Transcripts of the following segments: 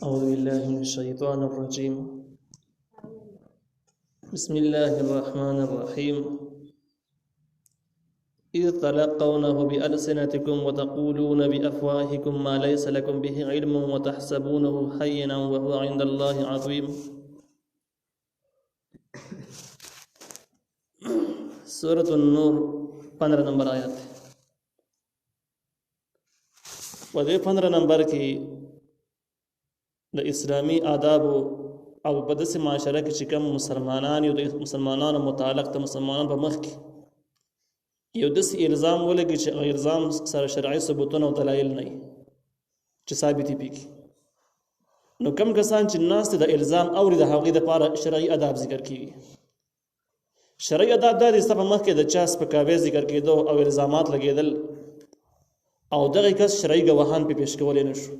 أعوذ بالله من الشيطان الرجيم. بسم الله الرحمن الرحيم. إذ تلقونه بألسنتكم وتقولون بأفواهكم ما ليس لكم به علم وتحسبونه هينا وهو عند الله عظيم. سورة النور 15 نمبر آیات. و دې 15 نمبر کې د اسلامي آداب او په داسې معاشره کې چې کوم مسلمانان یو د مسلمانانو متعلق ته مسلمانانو په مخ کې یو داسې الزام ولګي چې الزام سره شرعي ثبوتونه او دلایل نه چې ثابتې پکې، نو کم کسان چې ناس د الزام اوري د هغې دپاره شرعي آداب ذکر کېږي. شرعي آداب دا دي ستا په مخ کې د چا سپکاوی ذکر کېدو او الزامات لګېدل او دغه کس شرعي ګواهان پې پیش کولی نه شو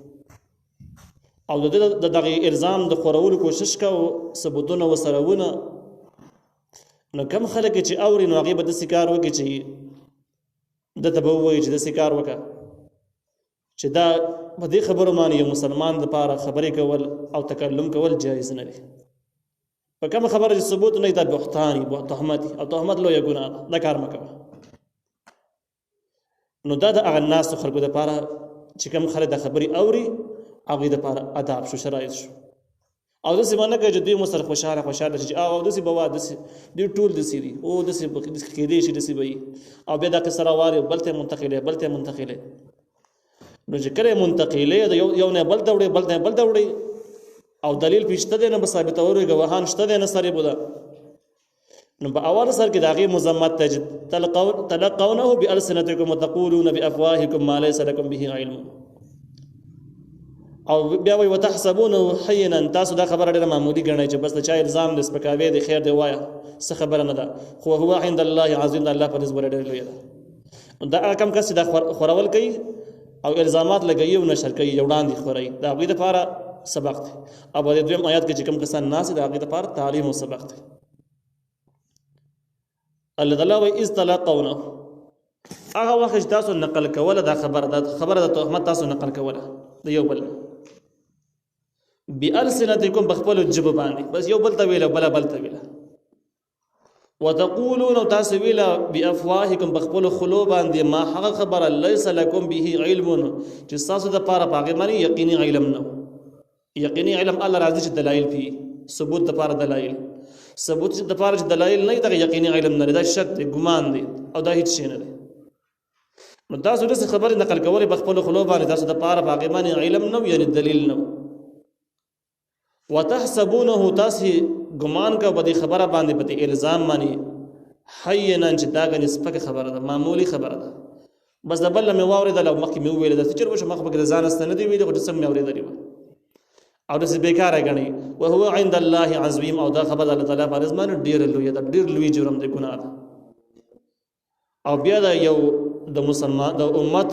او د دغه الزام د خورولو کوشش کا او ثبوتونه ورسره ونه، نو کم خلک چې اوري نو هغې به داسې کار وکړي چې دته به ووایي چې داسې کار وکړه چې دا په دې خبرو باندې یو مسلمان دپاره خبرې کول او تکلم کول جایز نه دی. په کومه خبره چې ثبوت نه وي دا بهتان وي، تهمت او تهمت لویه ګناه ده، دا کار مه کوه. نو دا د هغه ناستو خلکو دپاره چې کوم خلک د خبرې اوري هغوی دپاره آداب شو، شرایط شو. او داسې به نه کوي چې دوی مو سره خوشحاله چې او داسې به وا داسې دوی ټول داسې دي او داسې کېدی شي داسې به وي او بیا دا قصه راواري بل ته منتقلې نو چې کله منتقلې د یو نه بل ته وړي بل ته وړي او دلیل پې شته دی نه به ثابتولو ګواهان شته دی نه سرې بوده، نو په اول سر کې د هغې مذمت ته چې تلقونه بألسنتکم وتقولون بأفواهکم ما لیس لکم به علم، او بیا وایي وتحسبونه حینا، تاسو دا خبره ډېره معمولي ګڼئ چې بس د چا الزام دی سپکاوی دی خیر دی وایه څه خبره نه ده، خو هو عند الله عظیم، د الله په نسبت ډېره لویه ده. نو دا هغه کم کس چې دا خورول کوي او الزامات لګوي او نشر کوي یو وړاندې خورئ، د هغوی دپاره سبق دی. او په دې دویم آیات کې چې کوم کسان ناست د هغې دپاره تعلیم او سبق دی. الله تعالی وایي اذ تلقونه، هغه وخت چې تاسو نقل کوله دا خبره د تهمت تاسو نقل کوله د یو بل بألسنتکم بخپلو ژبو باندې، بس یو بل ته ویله بله بل ته ویله، وتقولون تاسو ویله بأفواهکم بخپلو خلو باندې ما هغه خبره لیس لکم به علم چې ستاسو دپاره په هغې باندې یقیني علم نه، یقیني علم الله راځي چې دلایل پي ثبوت دپاره دلایل، ثبوت دپاره چې دلایل نه وي دغه یقیني علم نه دی، دا شک دی، ګمان دی او دا هېڅ شی نه دی. نو تاسو داسې خبرې نقل کولې په خپلو خلو باندې تاسو دپاره په هغې باندې علم نه یعنې دلیل نه، وتحسبونه تاسې ګمان کوه په دې خبره باندې په دې الزام باندې حینا چې دا ګنې سپکه خبره ده، معمولي خبره ده، بس د بل نه مې واورېدله او مخکې مې وویله داسې چېر به شو مخ پکې د ځان هسته نه دي ویلي خو جسم مې اورېدلې وه او داسې بېکاره ګڼئ. وهو عند الله عظیم، او دا خبره د الله تعالی په نزد باندې ډېره لویه ده، ډېر لوی جرم دی، ګناه ده. او بیا د یو د مسلمان د امت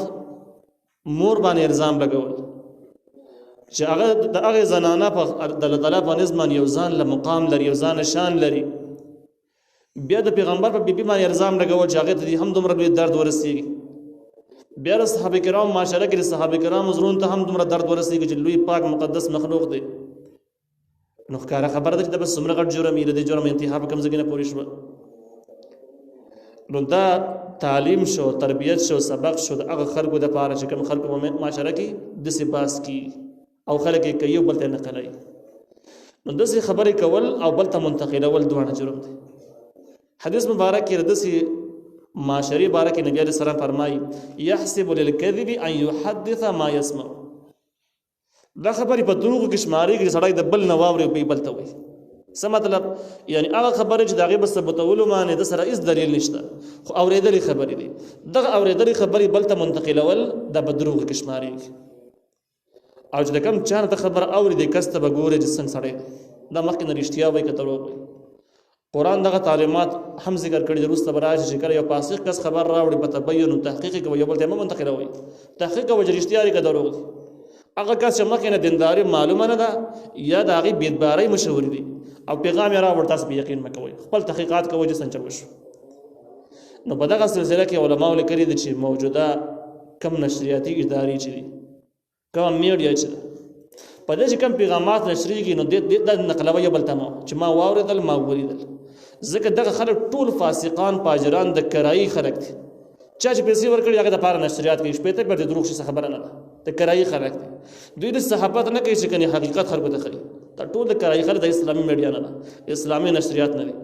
مور باندې الزام لګول چې هغه د هغې زنانه په د الله تعالی په نزد باندې یو ځان له مقام لري، یو ځان شان لري، بیا د پیغمبر په بیبي باندې الزام لګول چې هغې ته هم دومره لوی درد ورسېږي، بیا د صحابه کرام معاشره کې د صحابه کرامو زړونو ته هم دومره درد ورسېږي چې لوی پاک مقدس مخلوق دی، نو ښکاره خبره ده چې دا بس څومره غټ جرم یې د دې جرم انتها په کوم ځای کې نه پورې شوه. نو دا تعلیم شو، تربیت شو، سبق شو د هغه خلکو دپاره چې کوم خلکو په معاشره کې داسې باس کېږي او خلک یې کوي او بل ته نقلوي، نو داسې خبرې کول او بل ته منتقلول دواړه جرم دی. حدیث مبارک کې داسې معاشري باره کې نبي علیه السلام فرمایي یحسب للکذب ان یحدث ما یسمع، دا خبرې په دروغو کې شمارېږي چې سړی د بل نه واوري او بل ته وایي. څه مطلب؟ یعنې هغه خبرې چې د هغې په ثبتولو باندې د سره هېڅ دلیل نشته خو اورېدلې خبرې دي، دغه اورېدلې خبرې بل ته منتقلول دا په دروغو کې شمارېږي. او چې د کوم چا نه ته خبره اوري دې کس ته به ګورې چې څنګه سړی دی، دا مخکې نه رښتیا وایي که دروغ وایي. قرآن دغه تعلیمات هم ذکر کړي چې وروسته به راشي چې کله یو فاسق کس خبر راوړي په تبین و تحقیق یې کوئ، یو بل ته مه منتقلوئ، تحقیق کوئ چې رښتیا دی که دروغ دی. هغه کس چې مخکې نه دینداري معلومه نه ده یا د هغې بېدبارۍ مشهورې دي او پیغام یې راوړ، تاسو په یقین مه کوئ، خپل تحقیقات کوئ چې څنګه چل وشو. نو په دغه سلسله کې علماو لیکلي دي چې موجوده کم نشریاتي ادارې چې دي کوم میډیا چې په دې چې کوم پیغامات نشریږي نو د نقلوي بل تمام چې ما واوریدل ما ولیدل ځکه دغه خلک ټول فاسقان پاجران د کرایي خلک دي چا چې پیسې ورکړي هغه د پاره نشریات کوي شپې ته پر دروغ شي خبره نه ده د کرایي خلک دي دوی د صحافت نه کوي چې کني حقیقت خلکو ته خري دا ټول د کرایي خلک د اسلامي میډیا نه ده اسلامي نشریات نه دي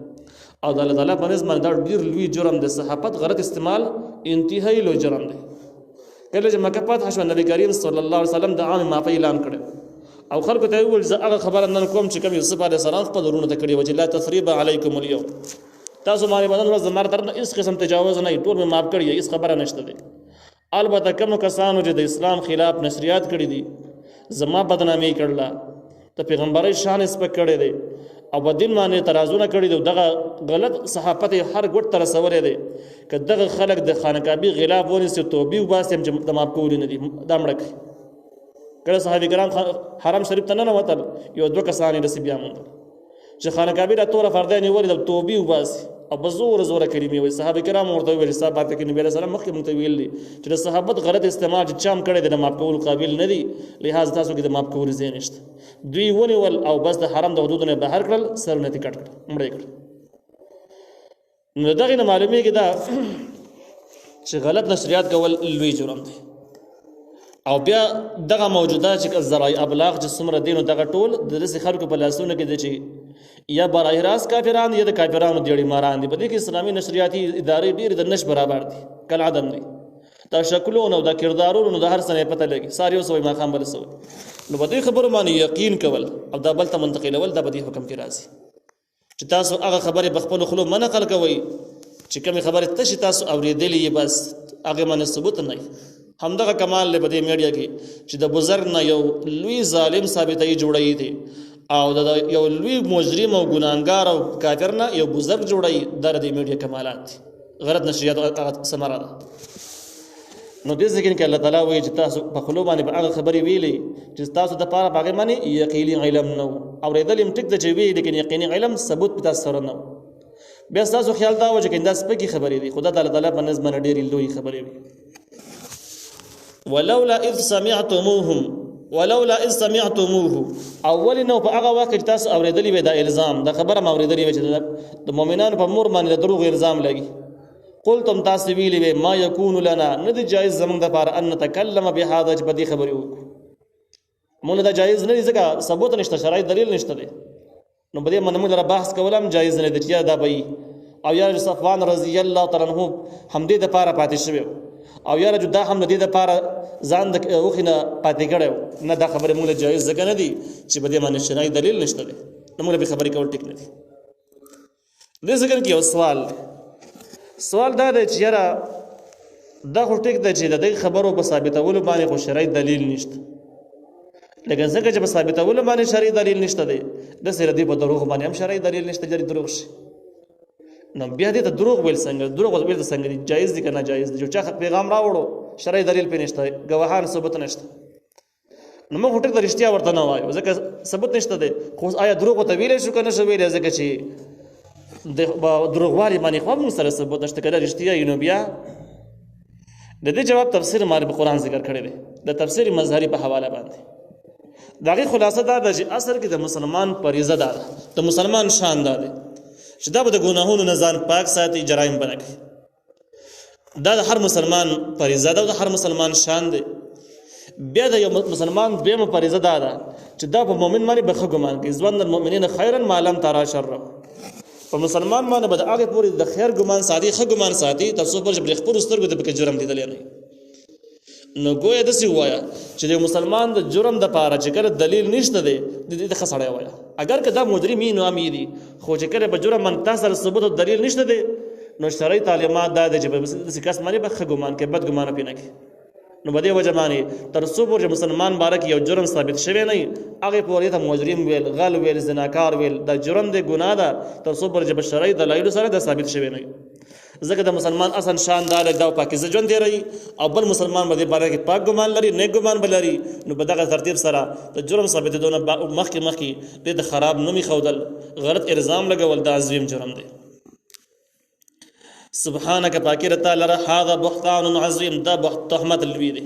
او د الله تعالی په نسبت باندې دا ډیر لوی جرم د صحافت غلط استعمال انتهایی لوی جرم دی کله چې مکه فتح شو نبی کریم صلی الله علیه وسلم د عام معافی اعلان کړ او خلکو ته ویل زه هغه خبره نن کوم چې کوم یوسف علیه السلام خپل ورونه ته کړی و چې لا تثریب علیکم اليوم تاسو باندې بدن ورځ زمار تر هیڅ قسم تجاوز نه ټول مې معاف کړی هیڅ خبره نشته دی البته کوم کسانو چې د اسلام خلاف نشریات کړی دي زما بدنامي کړله ته پیغمبري شان سپک کړی دی او بدین باندې ترازونه کړی دی دغه غلط صحافت هر ګټ تر سوورې دی که دغه خلک د خانقابي غلاف ونیسي توبې وباسي چې د معاف کول نه دي دا مړک کله صحابه کرام حرم شریف ته نه وتل یو دوه کسان نصیب یا مونږ چې خانقابي را توره فرداني ولې د توبې وباسي او بزور زور کلمې وي صحابه کرام ورته ویل صاحب کې نبی رسول الله مخکې مونږ ته ویل دي چې د صحابت غلط استعمال چې چام کړي د معاف کول قابل نه دي لہذا تاسو کې د معاف کول ځای نشته دوی ونیول او بس د حرم د حدودونو بهر کړل سرونه تی کټ کړ مړ کړ نو دغه معلومیږي دا چې غلط نشریات کول لوی جرم دی او بیا دغه موجوده چې ذرایع ابلاغ چې څومره دین او دغه ټول د دې خلکو په لاسونو کې دي چې یا براه راست کافران یا د کافرانو دیړي ماران دي په دې کې اسلامي نشریاتي ادارې ډېر د نش برابر دي کله عدم دي دا شکلونه او د کردارونو د هر څه پته لګي ساري اوس وي ما خام بل سوي نو په دې خبرو باندې یقین کول او دا بل ته منتقلول دا په دې حکم کې راځي چې تاسو هغه خبره بخپل خلو منقل کوي چې کوم خبره تاسو اوریدلې بس هغه باندې ثبوت نه همدغه کمال له بده میډیا کې چې د بزرګ نه یو لوی ظالم ثابتې جوړی دي او د یو لوی مجرم او ګناګار او کافر نه یو بزرګ جوړی در د میډیا کمالات غلط نشریات سماره ده نو دې ځکه کې الله تعالی وایي چې تاسو په خلو باندې هغه خبرې ویلې چې تاسو د پاره باغې باندې یقیني علم نو اوریدل هم ټیک د چوي لیکن یقیني علم ثبوت په تاسو سره نه بیا تاسو خیال دا و چې کنده سپکی خبرې دي خدا تعالی تعالی په نسبت ډېرې لوی خبرې وي ولولا اذ سمعتموه اول نو په هغه وخت تاسو اوریدلې وې دا الزام د خبره اوریدلې وې چې د مؤمنانو په مور باندې دروغ الزام لګي قلتم تاسو ویلې وې ما يكون لنا ندي جایز زمونږ د لپاره ان نتکلم بهذا چې بدی خبرې وکړو مونږ دا جایز نه دي ځکه ثبوت نشته شرعي دلیل نشته دی نو بده منمو لپاره بحث کولم جایز نه دي چې دا به او یا صفوان رضی الله تعالی عنہ هم دې د لپاره پاتې شوی او یا رجو دا هم دې د لپاره ځان د اوخینه پاتې کړو نه دا خبره موږ جایز ځکه نه دي چې بده باندې شرعي دلیل نشته دی نو موږ به خبرې کول ټیک نه دي دې ځکه کې یو سوال دا دی چې یاره دا خو ټیک دی چې د دې خبرو په ثابتولو باندې خو شرعي دلیل نشته لکه څنګه چې په ثابتولو باندې شرعي دلیل نشته دی د سره دی په دروغ باندې هم شرعي دلیل نشته جری دروغ شي نو بیا دې ته دروغ ویل څنګه دروغ ویل څنګه دي جایز دي کنه جایز دي چې پیغام راوړو شرعي دلیل په نشته گواهان ثبوت نشته نو موږ ټیک د رښتیا ورته نه وایو ځکه ثبوت نشته دی خو آیا دروغ ته ویل شو کنه شو ویل ځکه چې د دروغوالي باندې خو موږ سره ثبوت نشته کړه رښتیا یې نو بیا د دې جواب تفسیر مال په قران ذکر کړی دی د تفسیر مظهری په حواله باندې دغه خلاصه دا د اثر کې د مسلمان فریضه ده د مسلمان شان ده چې دا به د ګناهونو نه ځان پاک ساتي جرایم بنکړي دا د هر مسلمان فریضه ده د هر مسلمان شان ده بیا د یو مسلمان دیمه فریضه ده چې دا په مؤمن باندې بخښه ګمان کوي ځوان المؤمنین خیرا ما لم ترى شر په مسلمان باندې به هغه پوری د خیر ګمان ساتي ښه ګمان ساتي تاسو پر جبر خپل سترګو ته به جرم لیدل نه نو ګویا د سی وایا چې د مسلمان د جرم د پاره چې کله دلیل نشته دی د خسړی وایا اگر که دا مجرمین او امیدي خو چې کله به جرم منتصر ثبوت او دلیل نشته دی نو شرعي تعلیمات دا د جبر د کس باندې به ښه ګمان کې بد ګمان پینې کې نو بده وجه باندې تر څو پورې مسلمان بارک یو جرم ثابت شوی نه هغه پورې ته مجرم ویل غل ویل زناکار ویل دا جرم دی ګناه ده تر څو پورې چې شرعي دلایل سره دا ثابت شوی نه ځکه د مسلمان اصلا شاندار دا پاکیزه ژوند دی رہی او بل مسلمان باندې بارک پاک ګمان لري نیک ګمان بلري نو په دغه ترتیب سره د جرم ثابت دونه مخکې د خراب نومي خودل غلط الزام لګول دا عظیم جرم دی سبحانك پاکی رتا لره هذا بهتان عظیم دا تهمت لوی دی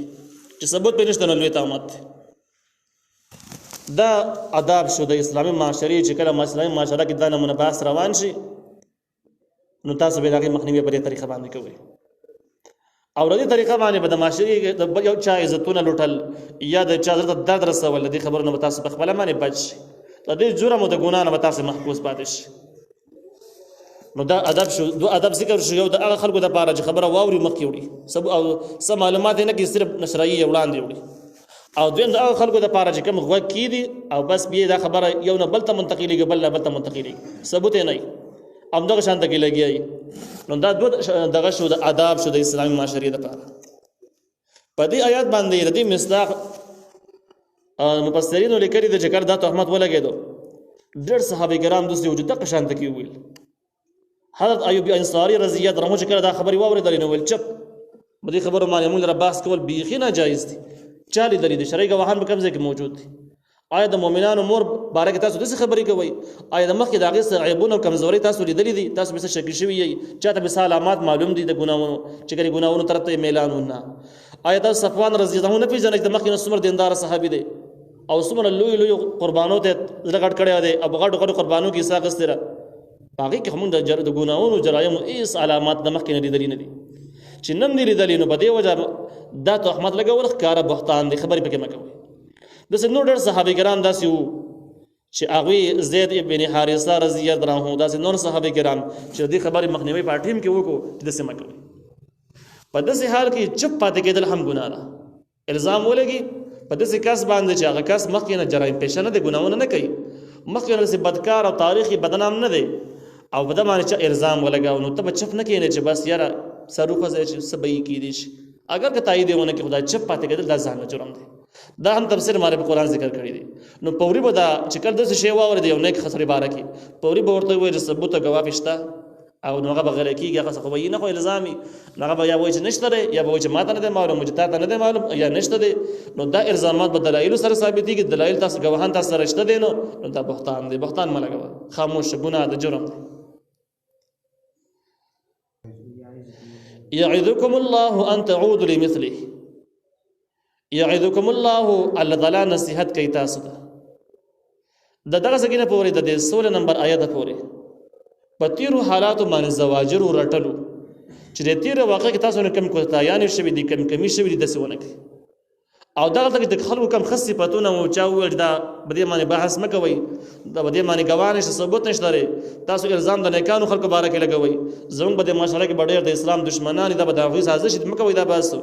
چې ثبوت به نشته نو لوی تهمت دا آداب شو د اسلامي معاشري چې کله اسلامي معاشره کې دا نمونه بحث روان شي نو تاسو به دغه مخنیوي په دې طریقه باندې کوئ او ردی طریقه باندې به د معاشري د یو چا عزتونه لوټل یا د چا درته درد رسول د خبرونو به تاسو په خپل باندې بچ شي د دې جرم او د ګناه نه به تاسو محفوظ پاتې شي نو دا ادب شو دو ادب ذکر شو یو د هغه خلکو د پاره چې خبره واوري مخ کې وړي سب او سم معلومات نه کې صرف نشرایي وړاندې وړي او دویم د هغه خلکو د پاره چې کوم غوږ کیدي او بس به دا خبره یو نه بل ته منتقلیږي بل ته منتقلیږي ثبوت نه ام دغه شان ته کې لګي نو دا دغه شو د آداب شو د اسلامي معاشري د پاره په دې آیات باندې ردی مصداق مفسرینو لیکلي د ذکر د تهمت ولګیدو ډېر صحابه کرام دوی وجود د شان ته کې ویل حضرت ایوب انصاری رضی الله عنه چې کړه دا خبري واورېدل نو ول چپ بده خبره باندې موږ رباس کول بیخي ناجایز دي چالي درې د شرعي غواهان په کوم ځای کې موجود دي آیا د مؤمنانو مور بارک تاسو د خبرې کوي آیا د مخکې د هغې سره عیبونه او کمزوري تاسو لیدلې دي تاسو به څه شکي شوي یې چاته به علامات معلوم دي د ګناهونو چې کله ګناهونو طرف ته میلان ونه آیا تاسو صفوان رضی الله عنه نه پیژنئ د مخکې څومره دیندار صحابي دی او څومره لوی قربانو ته زړه غټ کړی دی او غټ قربانو کې حصہ اخیستره باقي که موږ د ګناهونو جرایمو هیڅ علامات د مخکې نه لیدلې نه دي چې نن دي لیدلې نو په دې وجه دا تهمت لګول ښکاره بهتان دی خبرې پکې مه کوئ داسې نور ډېر صحابه کرام داسې وو چې هغوی زید ابن حارثه رضی الله عنه داسې نور صحابه کرام چې دې خبرې مخنیوي په ټیم کې وکړو چې داسې مه کوئ په داسې حال کې چپ پاتې کېدل هم ګناه ده الزام ولګي په داسې کس باندې چې هغه کس مخکې نه جرایم پیشه نه دی ګناهونه نه کوي مخکې نه داسې بدکار او تاریخي بدنام نه دی او په ده باندې چې الزام ولګاو نو ته به چپ نه کښېنې چې بس یاره سر وخوځوې چې څه به یې کېدی شي اگر که تایید یې ونه کړي خدای چپ پاتې کېدل دا ځان نه جرم دی دا هم تفسیر ماره په قرآن ذکر کړی دی نو پوري به دا چې کله داسې شی واورېد یو نیک خسرې باره کې پوري به ورته ووایي چې ثبوت او ګواه شته او نو هغه به غلی کېږي هغه څه خو به یې نه خو الزامي نو هغه به یا وایي چې نشته دی یا به وایي چې ما ته نه دی معلوم چې تا ته نه دی معلوم یا نشته دی نو دا الزامات به دلایلو سره ثابتېږي دلایل تاسو ګواهان تاسو سره شته دی نو دا بهتان دی بهتان مه لګوه خاموش ګناه د جرم دی يعظكم الله ان تعودوا لمثله يعظكم الله الله تعالی نصیحت کوي تاسو ته دغه څنګه پورې د 16 نمبر آیت پورې په تیرو حالاتو باندې زواجر ورټلو چې د تیر واقع کې تاسو نه کم کوتایان شوي دي کم کمی شوي دي دسه ونه کوي او دغه ته د خلکو کم خاص صفاتونه او چا ویل دا بده باندې بحث مکوي دا بده باندې ګوانه ثبوت نشته تاسو الزام د نیکانو خلکو باره کې لګوي زموږ بده معاشره کې ډېر د اسلام دشمنان دا به د هغوی سازش مکوي دا بس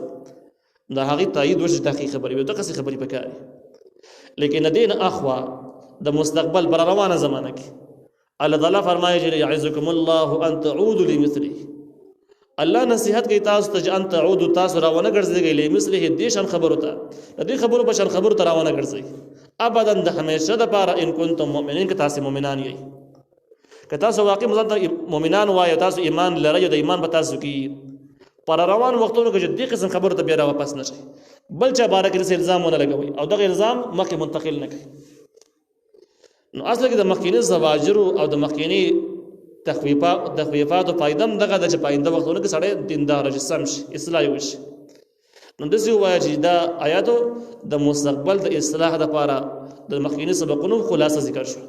دا هغه تایید وشي دغه خبرې وي دغه خبرې پکاري لیکن دین اخوا د مستقبل پر روانه زمانه کې الله تعالی فرمایي چې يعظكم الله ان تعودوا لمثله الله نصیحت کوي تاسو ته ان تعودوا تاسو راونه ګرځي لمثله دې شان خبرو ته دې خبرو په شان خبرو ته راونه ګرځي ابدا د همیشه د پاره ان کنتم مؤمنین که تاسو مؤمنان یې که تاسو واقعي مزه مؤمنان وایو تاسو ایمان لرئ د ایمان په تاسو کې پر روان وختونو کې دې قسم خبرو ته بیا واپس نشي بل چا باره کې الزام ونه لګوي او دغه الزام مخکې منتقل نه کوي نو اصل کې د مخکینی زواجر او د مخکینی تخویفات او فائدم دغه د پاینده وختونو کې سړی دیندار شي سم شي اصلاح وشي نو دسی وایي چې دا آیاتو د مستقبل د اصلاح لپاره د مخکینی سبقونو خلاصه ذکر شو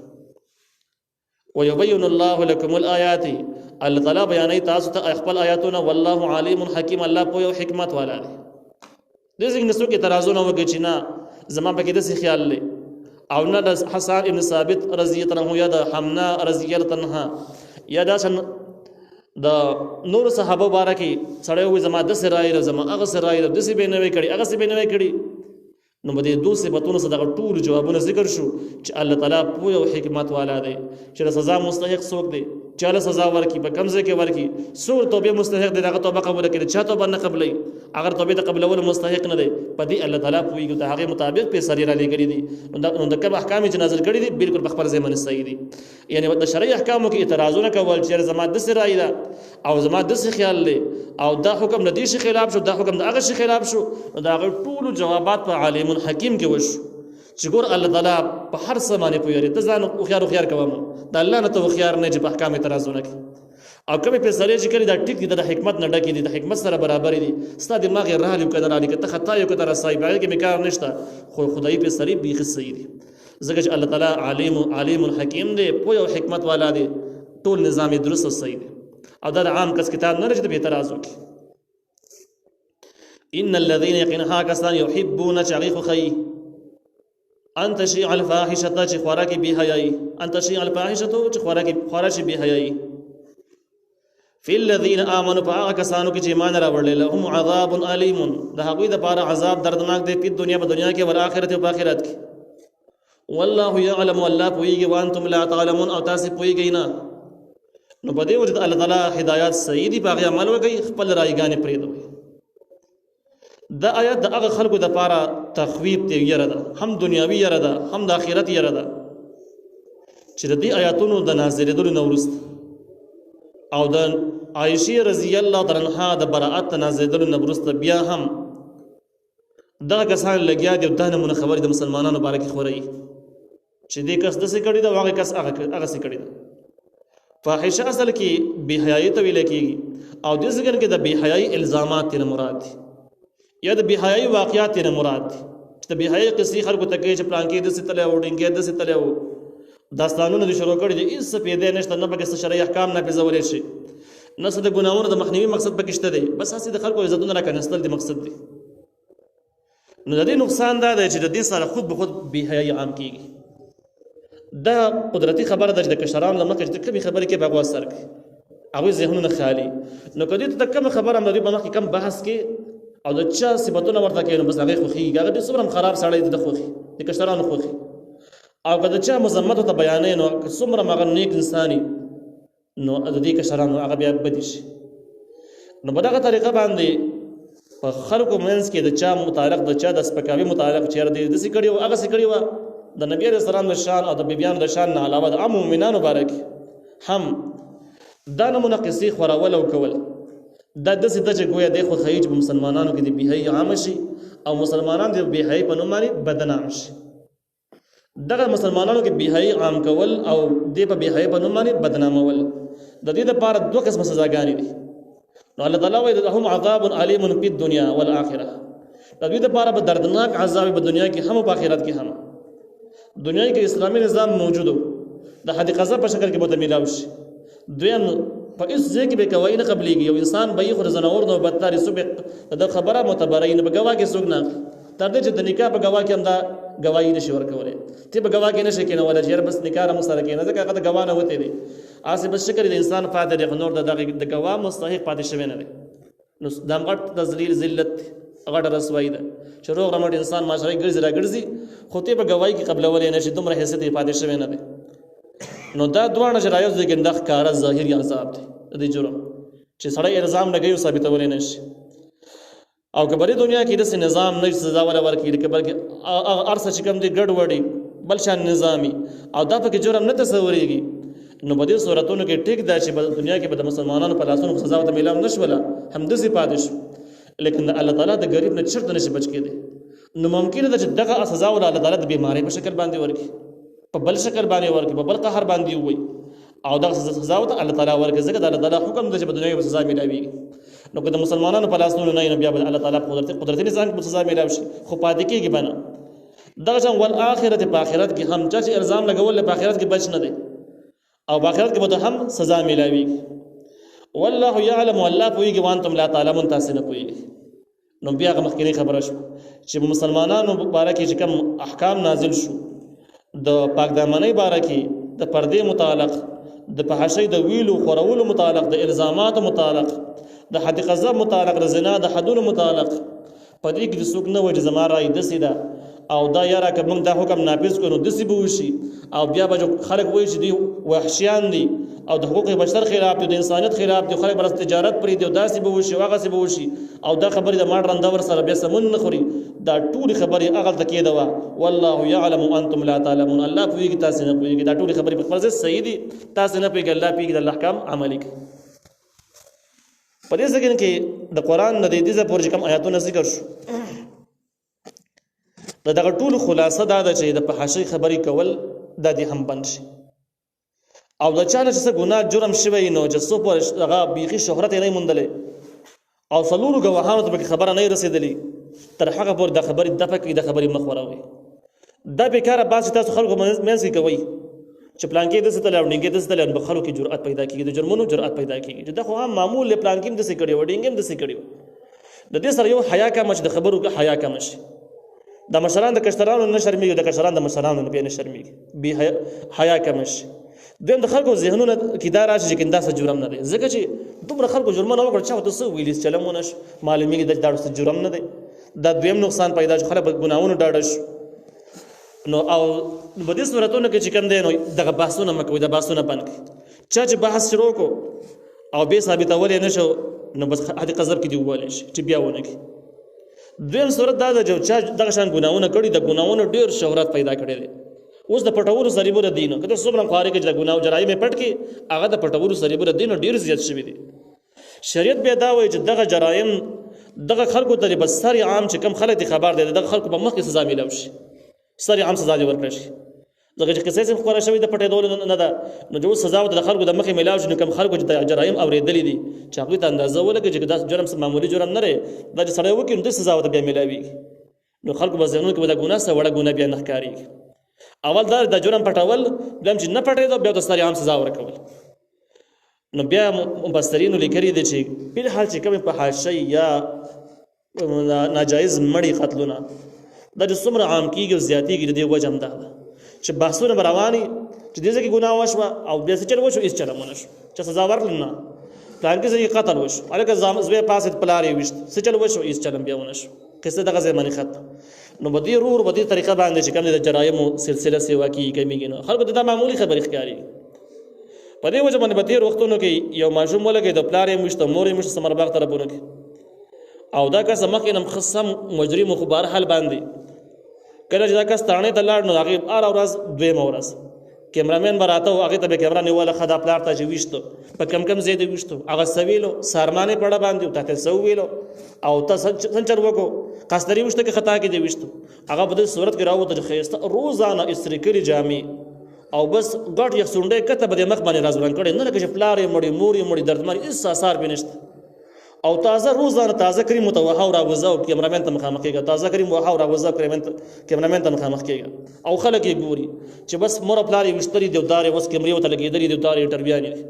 ويبين الله لكم الآيات الله تعالی بیانای تاسو ته خپل آیاتونه والله علیم حکیم الله په یو حکمت والا دی د څنګه نسو کې ترازونه وکړي چې نه زما په کې د خیال لې او نه د حسان ابن ثابت رضی الله عنه یا د حمنا رضی الله عنها یا د نور صحابه بارکی سړی وي زما د سرای زما هغه سرای د سی بینوي کړي هغه سی بینوي کړي نو بده دوه صفاتونو سره دغه ټول جوابونه ذکر شو چې الله تعالی په یو حکمت والا دی چې سزا مستحق څوک دی چاله سزا ورکی په کمزه کې ورکی سور توبه مستحق دی دغه توبه قبول کړي چا توبه نه قبلې اگر توبه ته قبول مستحق نه دی په دې الله تعالی په یو هغه مطابق په سریره لګړي دي نو د کوم احکام چې نازل کړي دي بالکل په خبر ځمن صحیح دي یعنی د شرعي احکامو کې اعتراضونه کول چې زما د سرای دا او زما د خیال له او دا حکم نه دي شي خلاف شو دا حکم د هغه شي خلاف شو دا ټول جوابات په عالم حکیم کې وشو چې ګور الله تعالی په هر څه باندې پوهیږي ته ځان خو خيار کوم دا الله نه ته خيار نه چې په احکام اعتراضونه کوي او کومه په سره چې کړي دا ټیک دي د حکمت نه ډکې دي د حکمت سره برابر دي ستاسو دماغ راهلي کړه راځي که ته خطا یو کړه صحیح باندې کې مکار نشته خو خدای په سره بيخ صحیح دي ځکه چې الله تعالی علیم حکیم دی، پوه او حکمت والا دی، ټول نظام یې درست او صحیح دی. او دا د عام کس کتاب نه دی چې د بې اعتراض وکړي. ان الذين يقينها كسان يحبون شغيخ خي ان تشيع الفاحشه چې خوراکي به حیاي، ان تشيع الفاحشه چې خوراکي به حیاي. فی الذین آمنوا فآغا کسانو کی ایمان راوړل لهم عذاب علیم، د هغوی د پاره عذاب دردناک دی په دنیا کې او آخرت او آخرت کې. والله یعلم الله پویږي وانتم لا تعلمون او تاسو پویږئ نه. نو په دې وجه الله تعالی هدایت صحیح دی، باغ عمل وکړي، خپل رایګانې پرېږدوي. دا آیات د هغه خلکو د پاره تخویب دی، یره ده، هم دنیاوي یره ده، هم د آخرت یره ده، چې د دې آیاتونو د نازلېدلو نه وروسته او د عائشہ رضی الله تعالی عنها د براءت نازلېدلو نه وروسته بیا هم دغه کسان لګیا دي د نمونه خبرې د مسلمانانو باره کې خوري چې دې کس داسې کړي دا، هغه کس هغه څه کړي دا. فاحشه اصل کې بېحیایي ته ویل کېږي، او دې ځای کې د بېحیایي الزامات ترې مراد دي یا د بېحیایي واقعات ترې مراد دي، چې د بېحیایي قصې خلکو ته کوي چې پلانکې داسې تللی و، ډینګی داسې تللی و، داستانونه دې شروع کړي دي، هېڅ څه پیدا نشته، نه پکې څه شرعي احکام نافظولی شي، نه څه د ګناهونو د مخنیوي مقصد پکې شته دی، بس هسې د خلکو عزتونه راکنستل دي مقصد دی. نو د دې نقصان دا دی چې د دې سره خود به خود بېحیایي عام کېږي. دا قدرتي خبره ده چې د کشرانو له مخکې چې کومې خبرې کې به هغوی اثر کوي، هغوی ذهنونه خالي. نو که دې ته کومه خبره هم د دوی په مخکې کم بحث کې او د چا صفتونه ورته کوي، نو بس هغې خوښېږي، هغه ډېر څومره هم خراب سړی دی د خوښي د کشرانو خوښي. او که د چا مذمت ورته بیانوي، نو که څومره هم هغه نیک انسان وي، نو د دې کشرانو هغه بیا بدي شي. نو په دغه طریقه باندې په خلکو منځ کې د چا متعلق د چا د سپکاوي متعلق چېرې دې داسې کړي وه هغسې کړي وه، د نبي علیه السلام د شان او د بیبیانو د شان نه علاوه د عام مؤمنانو باره کې هم دا نمونه قصې خورول او کول دا داسې ده چې ګویا دی خو ښیي چې په مسلمانانو کې د بېحیایي عامه شي او مسلمانان د بېحیایي په نوم باندې بدنام شي. دغه مسلمانانو کې بېحیایي عام کول او دې په بېحیایي په نوم باندې بدنامول د دې دپاره دوه قسمه سزاګانې دي. نو الله تعالی وایي لهم عذاب علیم فی الدنیا والآخرة، د دوی دپاره به دردناک عذاب په دنیا کې هم او په آخرت کې هم. دنیا کې اسلامي نظام موجود و، د حد قضا په شکل کې به ورته میلاو شي. دویم په هېڅ ځای کې به ګواهي نه قبلېږي، یو انسان به یې خو د زناور نه بدتر څوک د خبره معتبره نه به ګواه کې څوک نه اخلي، تر دې چې د نکاح په ګواه کې هم دا ګواهي نشي ورکولی، ته به ګواه کې نشي کېنولی چې یاره بس نکاح راموږ سره کېنه، ځکه هغه د ګواه نه وتی دی، هسې بس شکر د انسان پاتې دی، خو نور د ګواه مستحق پاتې شوی نه دی. نو دا هم غټ تذلیل ذلت دی، غټه رسوایي ده چې روغ رمټ انسان معاشرې ګرځي را ګرځي، خو ته به ګواهي کې قبلولی نه شي، دومره حیثیت یې پاتې شوی نه دی. نو دا دواړه چې رایوځي کې دا ښکاره ظاهري عذاب دی د دې جرم چې سړی الزام لګوي او ثابتولی نه شي. او که بلې دنیا کې داسې نظام نه سزا ولا ورکړي، که بلکې هر څه چې کوم دی ګډوډي بل شان نظامي او دا پکې جرم نه تصورېږي، نو په دې صورتونو کې ټیک ده چې په دنیا کې به د مسلمانانو په لاسونو سزا ورته میلاو نه شوله، همداسې پاتې شو. لیکن الله تعالی د غریب نه چرته نشي بچ کېدی. نو ممکنه ده چې دغه سزا ول الله تعالی د بیماری په شکل باندې ورکړي، په بل شکل باندې ورکړي، په بل قهر باندې وي، او دغه سزا ورته الله تعالی ورکړي، ځکه د الله تعالی حکم ده چې په دنیا کې سزا میلاوي. نو که د مسلمانانو په لاسونو نه بیا به الله تعالی قدرتي نظام کې سزا میلاو شي، خو پاتې کېږي به نه. دغه شان والآخرت په آخرت کې هم چا چې الزام لګول په آخرت کې بچ نه دی، او په آخرت کې به هم سزا میلاوي. والله یعلم، الله پوهېږي وانتم لا تعلمون، تاسې نه پوهېږئ. نو بیا هغه مخکینی خبره شوه چې مسلمانانو باره کې چې کوم احکام نازل شو د پاکدامنۍ باره کې، د پردې متعلق، د فحاشۍ د ویلو خورولو متعلق، د الزاماتو متعلق، د حد قذف متعلق، د زنا د حدونو متعلق، په دې کې د څوک نه وایي چې زما رایې داسې ده او دا یاره که موږ دا حکم نافظ کړو نو داسې به وشي، او بیا به خلک وایي چې دوی وحشیان دي او د حقوق بشر خلاف دي، د انسانیت خلاف دي، خلک به تجارت پرېږدي او داسې به وشي او هغسې به وشي، او دا خبرې د ماډ رنده ورسره بیا سمون نه خوري. دا ټولې خبرې هغلته کېده وه والله یعلم وانتم لا تعلمون، الله پوهېږي تاسې نه پوهېږي. دا ټولې خبرې په خپل ځای صحیح دي، تاسې نه پوهېږي، الله پوهېږي، د الله احکام عملي کوي. په دې سکن کې د قرآن نه د دې ځای پورې چې کوم آیاتونه ذکر شو، دغه ټولو خلاصه دا ده چې د فحاشۍ خبرې کول دا دې هم بند شي، او د چا نه چې څه ګناه جرم شوی نو چې څو پورې هغه بیخي شهرت یې نه موندلی او څلورو ګواهانو ته پکې خبره نه رسېدلې، تر هغه پورې دا خبرې دفع کړي، دا خبرې مه خوروئ. دا بیکاره باز تاسو خلکو منځ کې کوي چې پلان کې د څه تل اورنګ د څه تل په خلکو کې جرأت پیدا کیږي د جرمونو جرأت پیدا کیږي دا خو هم معمول له پلان کې د څه کړي وډینګ د څه کړي د دې سره یو حیا کم چې د خبرو کې حیا کم شي د مشران د کشرانو نه شرمېږي د کشران د مشرانو نه نه شرمېږي به حیا کم شي دویم د خلکو ذهنونه کې دا راشي چې کنده څه جرم نه دی ځکه چې دومره خلکو جرمونه وکړ چې تاسو ویلیس چلمونه معلومیږي د داړو جرم نه دی دا دویم نقصان پیدا شي خلک ګناونه ډاډش نو او په دې صورتونو کې چې کوم دی نو دغه بحثونه مکوي د بحثونه بند کړي چې بحث شروع کو او به ثابتول نه شو نو بس حد قذب کې دی وویل شي چې بیا ونه کی دویم صورت دا د چې دغه شان ګناونه کړي د ګناونو ډیر شهرت پیدا کړي دي اوس د پټورو سریبو د دین کته څومره خاري کې د ګناو جرایم پټ کې هغه د پټورو سریبو د دین ډیر زیات شوی دي شریعت به دا وایي چې دغه جرایم دغه خلکو ته بس سری عام چې کم خلک خبر دي دغه خلکو په مخ کې سزا ملو شي سری عام سزا دی ورکړي شي دغه چې کیسه سم خبره شوی د پټې ډول نه ده نو جو سزا د خلکو د مخې ملاو شي کم خلکو چې جرایم اوریدلې دي چې هغه ته اندازه ولګي چې دا جرم سم معمولی جرم نه لري دا چې سړی وکړي نو د سزا ته بیا ملاوي نو خلکو به ځنو کې د ګناه سره وړه ګناه بیا نه ښکاري اول دا د جرم پټول بیا چې نه پټې دا بیا د سری عام سزا ورکول نو بیا مبصرینو لیکري دي چې په حال چې کوم په حاشیه یا ناجایز مړی قتلونه دا چې څومره عام کیږي او زیاتېږي د دې وجه هم ده چې بحثونه رواني چې دې ځکه ګناه وشوه او بیا څه چل وشو هېڅ چل ونه شو چې سزا ورکړل نه پلان کې ځکه قتل وشو هلکه زوی پاسې پلار یې ویشت څه چل وشو هېڅ چل بیا ونه شو قصه دغه ځای باندې ختم نو په دې په دې طریقه باندې چې کوم د جرایمو سلسله سیوا کیږي کمیږي نو خلکو ته دا معمولی خبرې ښکاري په دې وجه باندې په تېرو وختونو کې یو ماشوم ولګېد د پلار یې ویشته مور یې ویشته ثمرباغ طرفونو کې او دا کس مخکې نه خصم مجرم خو بهرحال باندې کله چې دا کس تاڼې ته لاړ نو هغې هره ورځ دویمه ورځ کیمرامین به راته و هغې ته به کیمره نیوله ښه دا پلار ته چې ویشتو په کم کم ځای دې ویشتو هغه څه ویلو سارمانې پړه باندې تا ته څه وویلو او ته سنچر وکړو قصدري ویشته کې خطا کې دې ویشتو هغه په دې صورت کې راووته چې ښایسته روزانه استري کړي جامې او بس ګټ یخ سونډۍ کته به دې مخ باندې راځوړن کړی نه لکه چې پلار یې مړی مور یې مړی دردمن هېڅ اثار پې نشته او تازه روزانه تازه کریم متوهه راوځه او کیمرامین ته مخامخ کېږه تازه کریم وهه راوځه کیمرامین ته مخامخ کېږه او خلک یې ګوري چې بس مور پلار یې ویشتلي دي او دار یې اوس کیمرې ورته لګېدلي دي او دار یې انټرویانې دي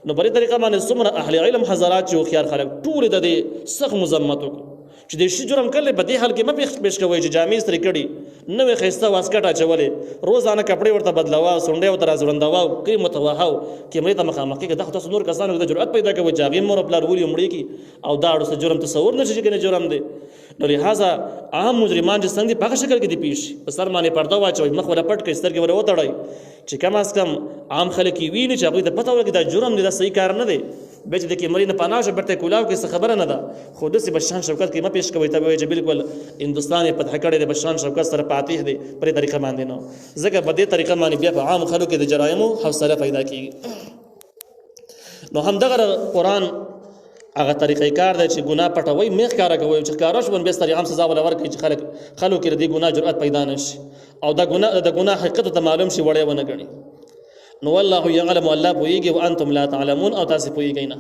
نو په دې طریقه باندې څومره اهل علم حضرات چې هوښیار خلک ټول د دې سخت مذمت وکړو چې د شي جرم کړی په دې حال کې مه پیش کوئ چې جامې استري کړي نوې ښایسته واسکټ اچولې روزانه کپړې ورته بدلوه سونډۍ ورته راځوړندوه کریم ورته وهه کیمرې ته مخامخ کېږه دا خو تاسو نور کسانو د جرأت پیدا کوئ چې هغې مور پلار ولي مړې کړي او دا اړوسه جرم تصور نه شي چې کنه جرم دی نو لهذا عام مجرمان چې څنګه په هغه شکل کې دي پیش په سر باندې پرده واچوئ مخ ولا پټ کړئ سترګې ولا وتړئ چې کم از کم عام خلک یې ویني چې هغوی ته پته ولګي دا جرم دی دا صحیح کار نه دی بیا چې د کیمرې نه پناه شو بیرته کولاو کې څه خبره نه ده خو داسې به شان شوکت کې مه پیش کوئ ته به وایي چې بالکل هندوستان یې فتح کړی دی به شان شوکت سره فاتح دی په دې طریقه باندې نه ځکه په دې طریقه باندې بیا په عامو خلکو کې د جرایمو حوصله پیدا کېږي نو همدغه قرآن هغه طریقې کار دی چې ګناه پټوئ مې ښکاره کوئ چې ښکاره شو بیا ستاسې عام سزا ولا ورکړي چې خلکو کې د دې ګناه جرأت پیدا نه شي او د ګناه حقیقت ته معلوم شي وړی ونه ګڼي نو والله یعلم الله پوهېږي وانتم لا تعلمون او تاسې پوهېږئ نه